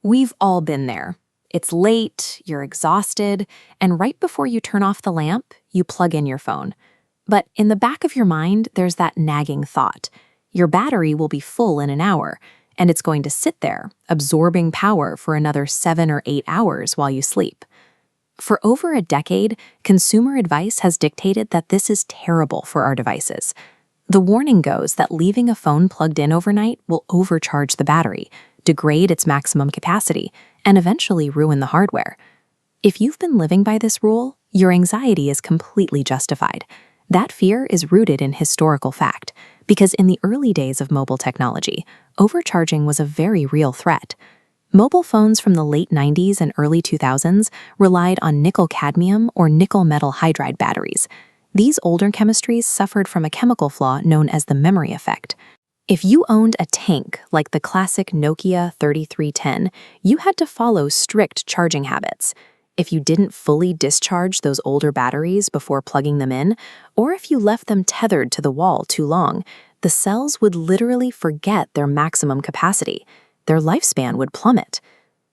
We've all been there. It's late, you're exhausted, and right before you turn off the lamp, you plug in your phone. But in the back of your mind, there's that nagging thought. Your battery will be full in an hour, and it's going to sit there, absorbing power for another 7 or 8 hours while you sleep. For over a decade, consumer advice has dictated that this is terrible for our devices. The warning goes that leaving a phone plugged in overnight will overcharge the battery, degrade its maximum capacity, and eventually ruin the hardware. If you've been living by this rule, your anxiety is completely justified. That fear is rooted in historical fact, because in the early days of mobile technology, overcharging was a very real threat. Mobile phones from the late 90s and early 2000s relied on nickel-cadmium or nickel-metal hydride batteries. These older chemistries suffered from a chemical flaw known as the memory effect. If you owned a tank like the classic Nokia 3310, you had to follow strict charging habits. If you didn't fully discharge those older batteries before plugging them in, or if you left them tethered to the wall too long, the cells would literally forget their maximum capacity. Their lifespan would plummet.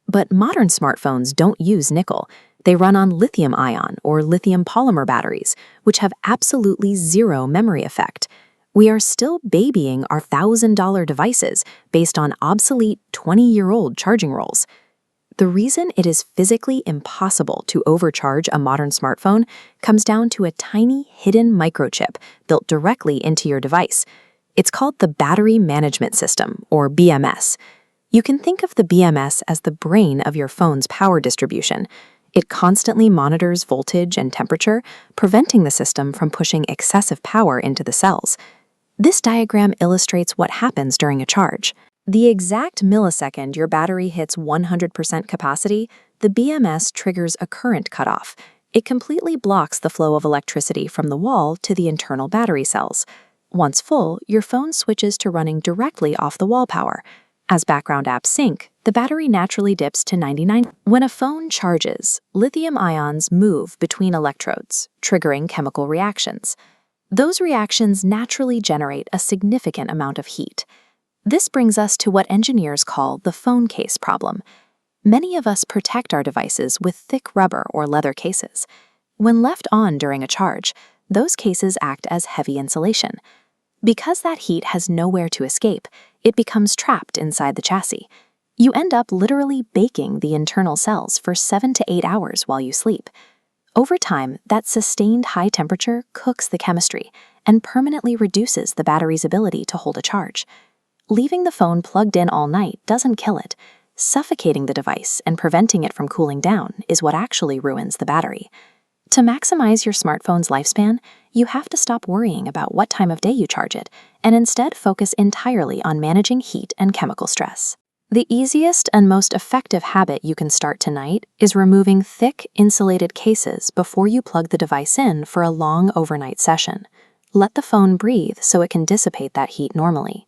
But modern smartphones don't use nickel. They run on lithium-ion or lithium polymer batteries, which have absolutely zero memory effect. We are still babying our $1,000 devices based on obsolete 20-year-old charging rolls. The reason it is physically impossible to overcharge a modern smartphone comes down to a tiny hidden microchip built directly into your device. It's called the Battery Management System, or BMS. You can think of the BMS as the brain of your phone's power distribution. It constantly monitors voltage and temperature, preventing the system from pushing excessive power into the cells. This diagram illustrates what happens during a charge. The exact millisecond your battery hits 100% capacity, the BMS triggers a current cutoff. It completely blocks the flow of electricity from the wall to the internal battery cells. Once full, your phone switches to running directly off the wall power. As background apps sync, the battery naturally dips to 99. When a phone charges, lithium ions move between electrodes, triggering chemical reactions. Those reactions naturally generate a significant amount of heat. This brings us to what engineers call the phone case problem. Many of us protect our devices with thick rubber or leather cases. When left on during a charge, those cases act as heavy insulation. Because that heat has nowhere to escape, it becomes trapped inside the chassis. You end up literally baking the internal cells for 7 to 8 hours while you sleep. Over time, that sustained high temperature cooks the chemistry and permanently reduces the battery's ability to hold a charge. Leaving the phone plugged in all night doesn't kill it. Suffocating the device and preventing it from cooling down is what actually ruins the battery. To maximize your smartphone's lifespan, you have to stop worrying about what time of day you charge it and instead focus entirely on managing heat and chemical stress. The easiest and most effective habit you can start tonight is removing thick, insulated cases before you plug the device in for a long overnight session. Let the phone breathe so it can dissipate that heat normally.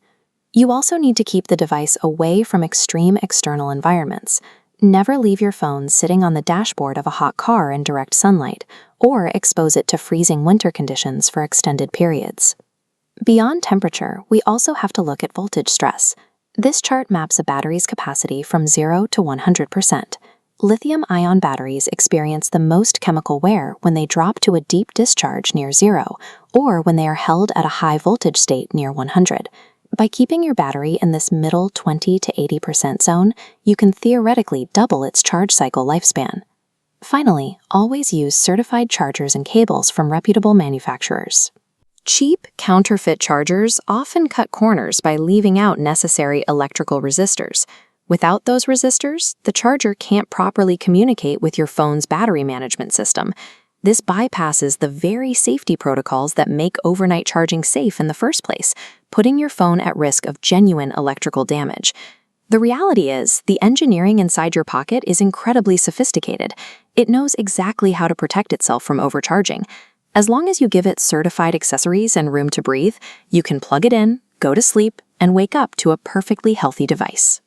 You also need to keep the device away from extreme external environments. Never leave your phone sitting on the dashboard of a hot car in direct sunlight, or expose it to freezing winter conditions for extended periods. Beyond temperature, we also have to look at voltage stress. This chart maps a battery's capacity from 0 to 100%. Lithium-ion batteries experience the most chemical wear when they drop to a deep discharge near 0, or when they are held at a high voltage state near 100. By keeping your battery in this middle 20 to 80% zone, you can theoretically double its charge cycle lifespan. Finally, always use certified chargers and cables from reputable manufacturers. Cheap, counterfeit chargers often cut corners by leaving out necessary electrical resistors. Without those resistors, the charger can't properly communicate with your phone's battery management system. This bypasses the very safety protocols that make overnight charging safe in the first place, putting your phone at risk of genuine electrical damage. The reality is, the engineering inside your pocket is incredibly sophisticated. It knows exactly how to protect itself from overcharging. As long as you give it certified accessories and room to breathe, you can plug it in, go to sleep, and wake up to a perfectly healthy device.